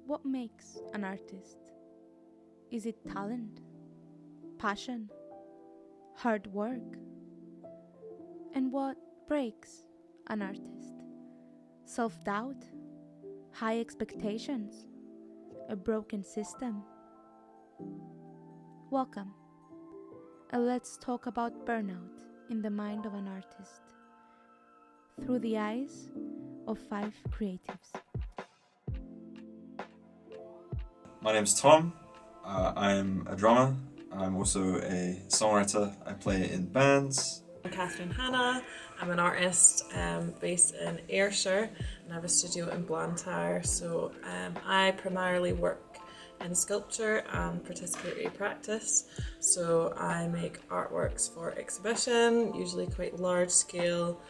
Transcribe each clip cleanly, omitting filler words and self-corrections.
What makes an artist? Is it talent, passion, hard work? And what breaks an artist? Self-doubt, high expectations, a broken system? Welcome, and let's talk about burnout in the mind of an artist through the eyes of 5 creatives. My name's Tom. I'm a drummer. I'm also a songwriter. I play in bands. I'm Kathryn Hanna. I'm an artist based in Ayrshire and I have a studio in Blantyre. So I primarily work in sculpture and participatory practice. So I make artworks for exhibition, usually quite large scale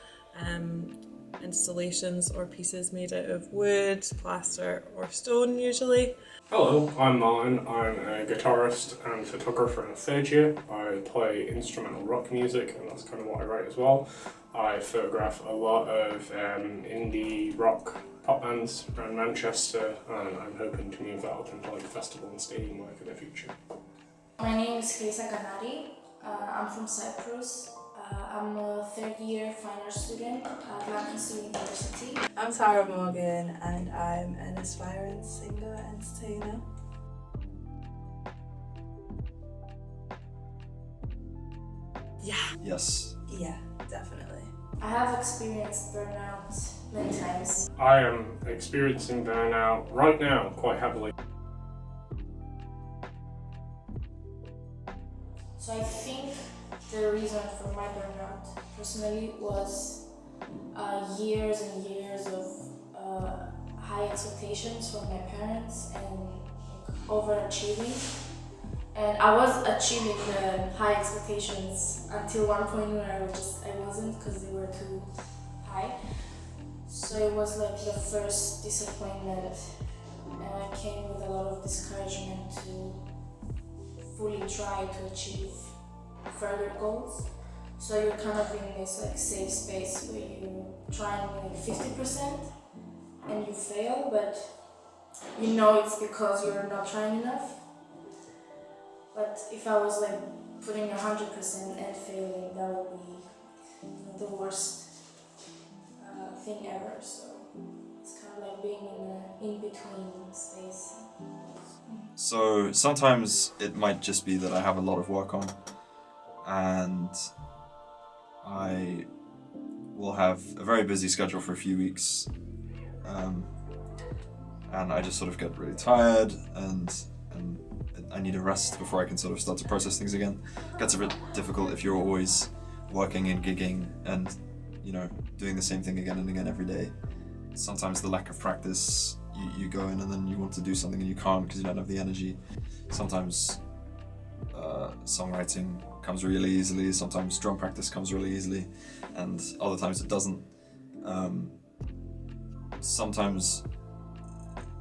installations or pieces made out of wood, plaster or stone usually. Hello, I'm Martin. I'm a guitarist and photographer in third year. I play instrumental rock music and that's kind of what I write as well. I photograph a lot of indie rock pop bands around Manchester and I'm hoping to move that up into like festival and stadium work in the future. My name is Chrysa Kanari. I'm from Cyprus. I'm a third year fine arts student at Lancaster University. I'm Tara Morgan and I'm an aspiring singer entertainer. Yes. Yeah, definitely. I have experienced burnout many times. I am experiencing burnout right now quite heavily. So I think the reason for my burnout personally was years and years of high expectations from my parents and overachieving. And I was achieving the high expectations until one point where I wasn't because they were too high. So it was like the first disappointment and I came with a lot of discouragement to fully try to achieve further goals. So you're kind of in this like safe space where you try and make 50% and you fail, but you know it's because you're not trying enough. But if I was like putting 100% and failing, that would be the worst thing ever. So it's kind of like being in an in-between space. So sometimes it might just be that I have a lot of work on and I will have a very busy schedule for a few weeks and I just sort of get really tired and I need a rest before I can sort of start to process things again. It gets a bit difficult if you're always working and gigging and, you know, doing the same thing again and again every day. Sometimes the lack of practice, you go in and then you want to do something and you can't because you don't have the energy. Sometimes songwriting comes really easily, sometimes drum practice comes really easily, and other times it doesn't. Sometimes,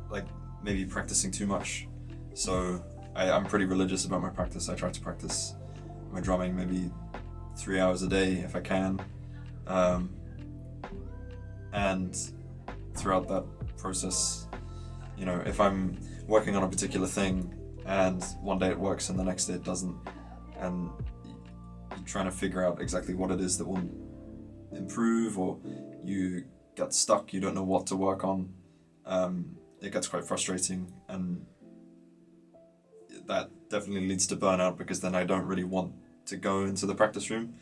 like, maybe practicing too much. So I'm pretty religious about my practice. I try to practice my drumming maybe 3 hours a day if I can. And throughout that process, you know, if I'm working on a particular thing and one day it works and the next day it doesn't, and you're trying to figure out exactly what it is that will improve, or you get stuck, you don't know what to work on, it gets quite frustrating, and that definitely leads to burnout because then I don't really want to go into the practice room.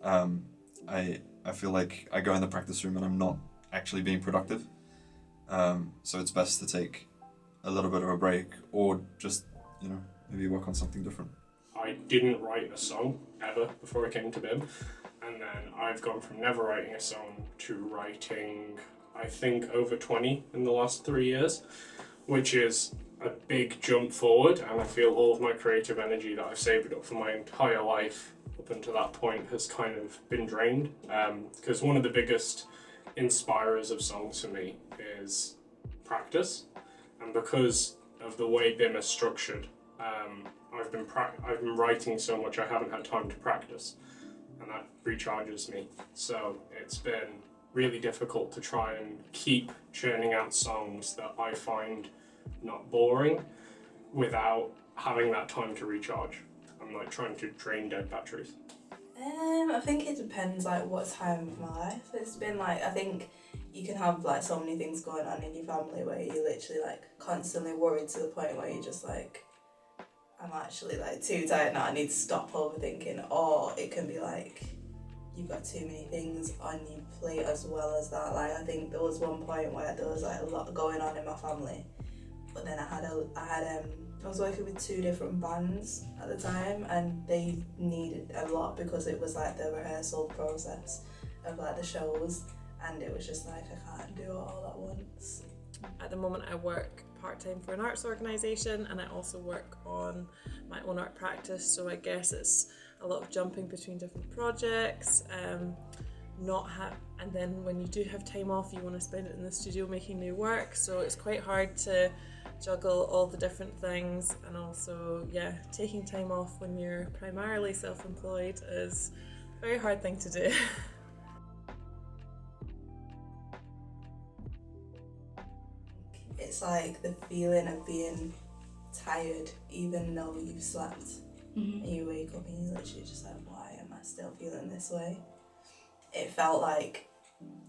I feel like I go in the practice room and I'm not actually being productive. So it's best to take a little bit of a break or just, you know, maybe work on something different. I didn't write a song ever before I came to BIM, and then I've gone from never writing a song to writing, I think, over 20 in the last 3 years, which is a big jump forward, and I feel all of my creative energy that I've saved up for my entire life up until that point has kind of been drained, because one of the biggest inspirers of songs for me is practice, and because of the way BIM is structured, I've been writing so much I haven't had time to practice, and that recharges me. So it's been really difficult to try and keep churning out songs that I find not boring without having that time to recharge. I'm like trying to drain dead batteries. I think it depends like what time of my life it's been. Like I think you can have like so many things going on in your family where you're literally like constantly worried to the point where you're just like, I'm actually like too tired now, I need to stop overthinking. Or it can be like you've got too many things on your plate as well as that. Like I think there was one point where there was like a lot going on in my family, but then I was working with 2 different bands at the time, and they needed a lot because it was like the rehearsal process of like the shows, and it was just like I can't do it all at once. At the moment I work part-time for an arts organisation, and I also work on my own art practice, so I guess it's a lot of jumping between different projects, and then when you do have time off you want to spend it in the studio making new work, so it's quite hard to juggle all the different things. And also taking time off when you're primarily self-employed is a very hard thing to do. It's like the feeling of being tired even though you've slept. And you wake up and you're literally just like, why am I still feeling this way? It felt like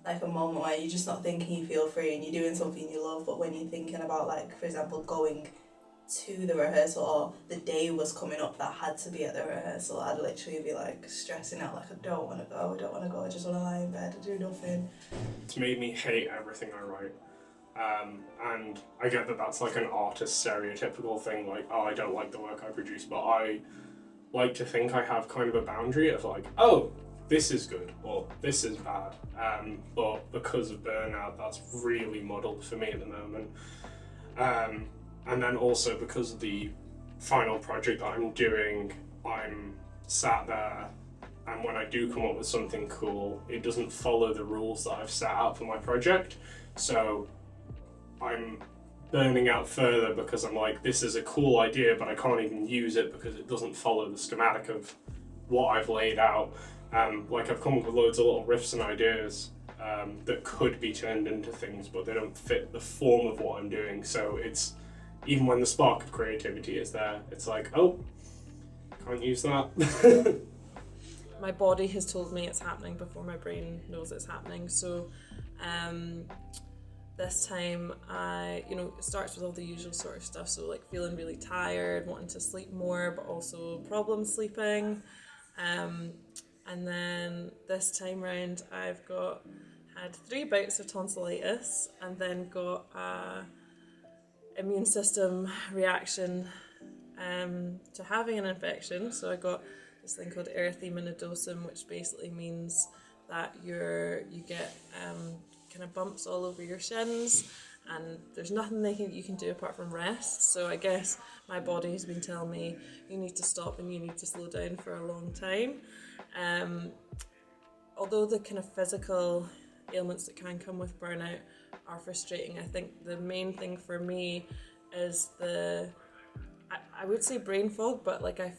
a moment where you're just not thinking, you feel free and you're doing something you love, but when you're thinking about, like, for example, going to the rehearsal or the day was coming up that I had to be at the rehearsal, I'd literally be like stressing out, like I don't want to go, I just want to lie in bed and do nothing. It's made me hate everything I write. And I get that that's like an artist stereotypical thing, like, oh, I don't like the work I produce, but I like to think I have kind of a boundary of like, oh, this is good or this is bad. But because of burnout, that's really muddled for me at the moment. And then also because of the final project that I'm doing, I'm sat there, and when I do come up with something cool, it doesn't follow the rules that I've set out for my project. So I'm burning out further because I'm like, this is a cool idea, but I can't even use it because it doesn't follow the schematic of what I've laid out. Like I've come up with loads of little riffs and ideas that could be turned into things, but they don't fit the form of what I'm doing. So it's, even when the spark of creativity is there, it's like, oh, can't use that. My body has told me it's happening before my brain knows it's happening. So this time it starts with all the usual sort of stuff. So like feeling really tired, wanting to sleep more, but also problems sleeping. And then this time round I've had 3 bouts of tonsillitis, and then got a immune system reaction to having an infection. So I got this thing called erythema nodosum, which basically means that you get kind of bumps all over your shins, and there's nothing you can do apart from rest. So I guess my body has been telling me you need to stop and you need to slow down for a long time. Although the kind of physical ailments that can come with burnout are frustrating, I think the main thing for me is I would say brain fog, but like I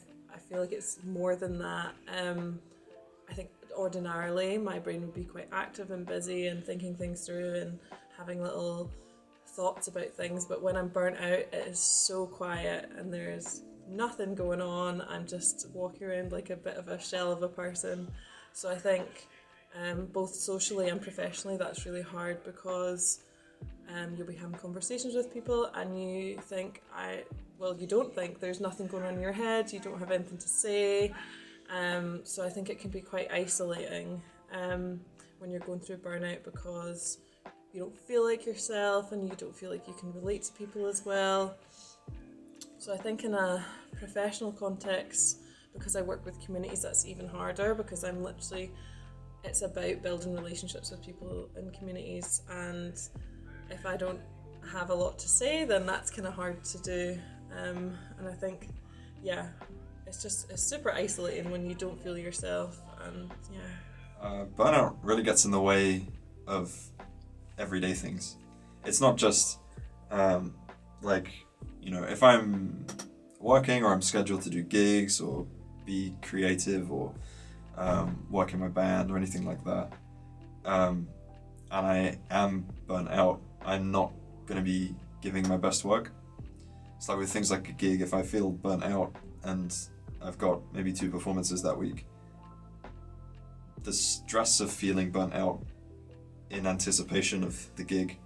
feel like it's more than that. I think ordinarily my brain would be quite active and busy and thinking things through and having little thoughts about things, but when I'm burnt out it is so quiet and there's nothing going on. I'm just walking around like a bit of a shell of a person. So I think both socially and professionally that's really hard, because you'll be having conversations with people and you think, you don't think, there's nothing going on in your head, you don't have anything to say. So I think it can be quite isolating when you're going through burnout, because you don't feel like yourself and you don't feel like you can relate to people as well. So I think in a professional context, because I work with communities, that's even harder, because it's about building relationships with people in communities, and if I don't have a lot to say, then that's kind of hard to do. And I think, it's super isolating when you don't feel yourself, and burnout really gets in the way of everyday things. It's not just if I'm working or I'm scheduled to do gigs or be creative or work in my band or anything like that, and I am burnt out, I'm not going to be giving my best work. It's like with things like a gig, if I feel burnt out and I've got maybe 2 performances that week, the stress of feeling burnt out in anticipation of the gig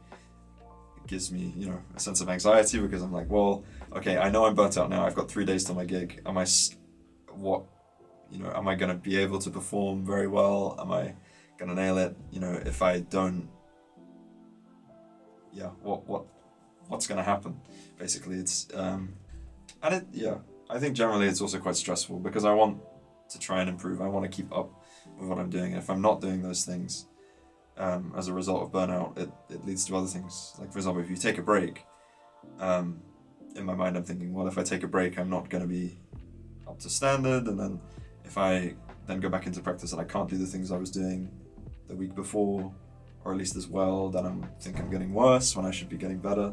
gives me, a sense of anxiety, because I'm like, well, okay, I know I'm burnt out now. I've got 3 days till my gig. Am I going to be able to perform very well? Am I going to nail it? If I don't, what's going to happen? Basically, it's, I think generally it's also quite stressful, because I want to try and improve. I want to keep up with what I'm doing. And if I'm not doing those things, as a result of burnout, it leads to other things. Like, for example, if you take a break, in my mind I'm thinking, well, if I take a break, I'm not going to be up to standard, and then if I then go back into practice and I can't do the things I was doing the week before, or at least as well, then I'm getting worse when I should be getting better.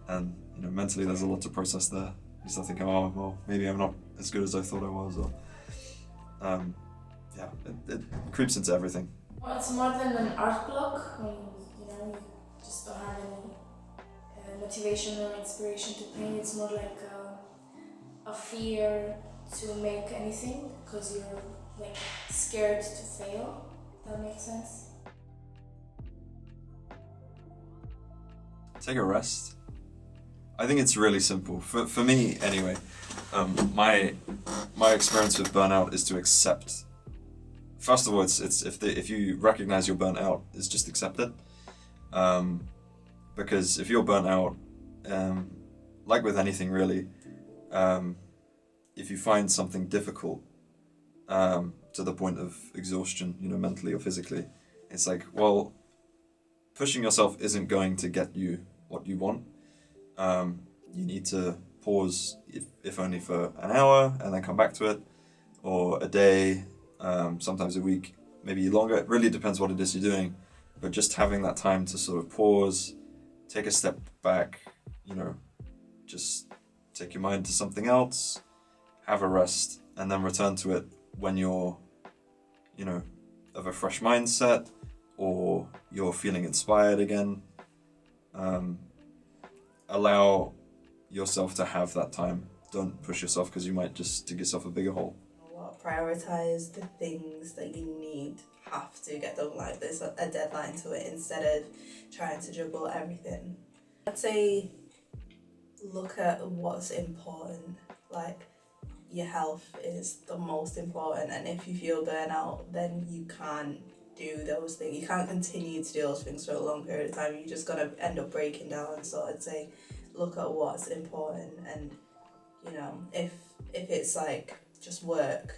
And mentally there's a lot to process there. You start thinking, oh, well, maybe I'm not as good as I thought I was, or it creeps into everything. Well, it's more than an art block when you just don't have any motivation or inspiration to paint. It's more like a fear to make anything, because you're like scared to fail. If that makes sense. Take a rest. I think it's really simple. For me, anyway, my experience with burnout is to accept. First of all, it's if you recognize you're burnt out, it's just accept it. Because if you're burnt out, like with anything really, if you find something difficult to the point of exhaustion, mentally or physically, it's like, well, pushing yourself isn't going to get you what you want. You need to pause, if only for an hour, and then come back to it, or a day, sometimes a week, maybe longer. It really depends what it is you're doing, but just having that time to sort of pause, take a step back, just take your mind to something else, have a rest, and then return to it when you're, of a fresh mindset, or you're feeling inspired again. Allow yourself to have that time. Don't push yourself, because you might just dig yourself a bigger hole. Prioritize the things that you have to get done. Like, there's a deadline to it, instead of trying to juggle everything. I'd say look at what's important. Like, your health is the most important, and if you feel burnout, then you can't do those things. You can't continue to do those things for a long period of time. You're just gonna end up breaking down. So I'd say look at what's important, and if it's like just work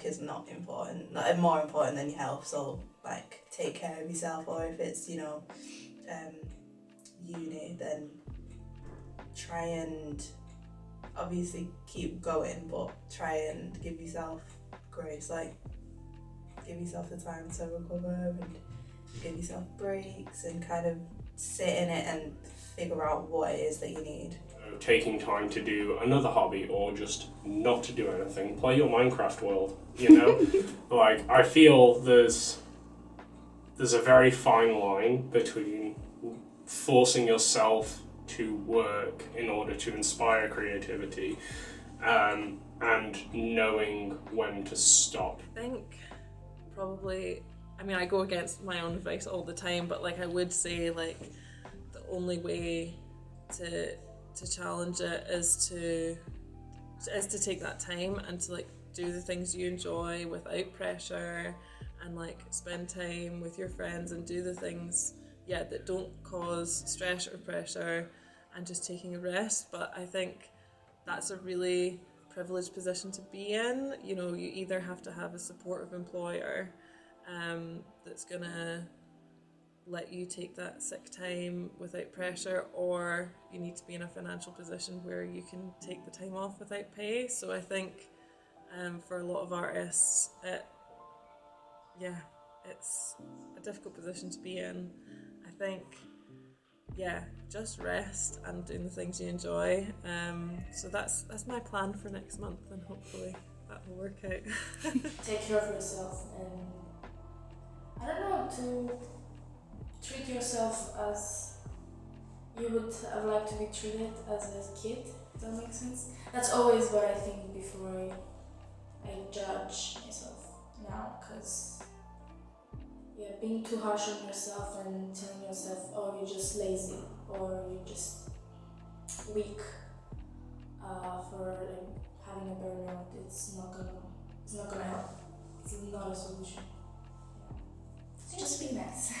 is not important, not more important than your health. So like, take care of yourself. Or if it's uni, then try and obviously keep going, but try and give yourself grace. Like, give yourself the time to recover, and give yourself breaks, and kind of sit in it and figure out what it is that you need. Taking time to do another hobby, or just not to do anything. Play your Minecraft world, Like, I feel there's a very fine line between forcing yourself to work in order to inspire creativity, and knowing when to stop. I think probably, I go against my own advice all the time, but I would say the only way to challenge it is to take that time and to do the things you enjoy without pressure, and spend time with your friends and do the things that don't cause stress or pressure, and just taking a rest. But I think that's a really privileged position to be in. You either have to have a supportive employer that's gonna let you take that sick time without pressure, or you need to be in a financial position where you can take the time off without pay. So I think for a lot of artists, it's a difficult position to be in. I think just rest and doing the things you enjoy. So that's my plan for next month, and hopefully that will work out. Take care of yourself, and I don't know, to treat yourself as you would have liked to be treated as a kid, if that makes sense. That's always what I think before I judge myself now, because being too harsh on yourself and telling yourself, oh, you're just lazy or you're just weak for having a burnout, it's not gonna help. It's not a solution. Yeah. So just be nice.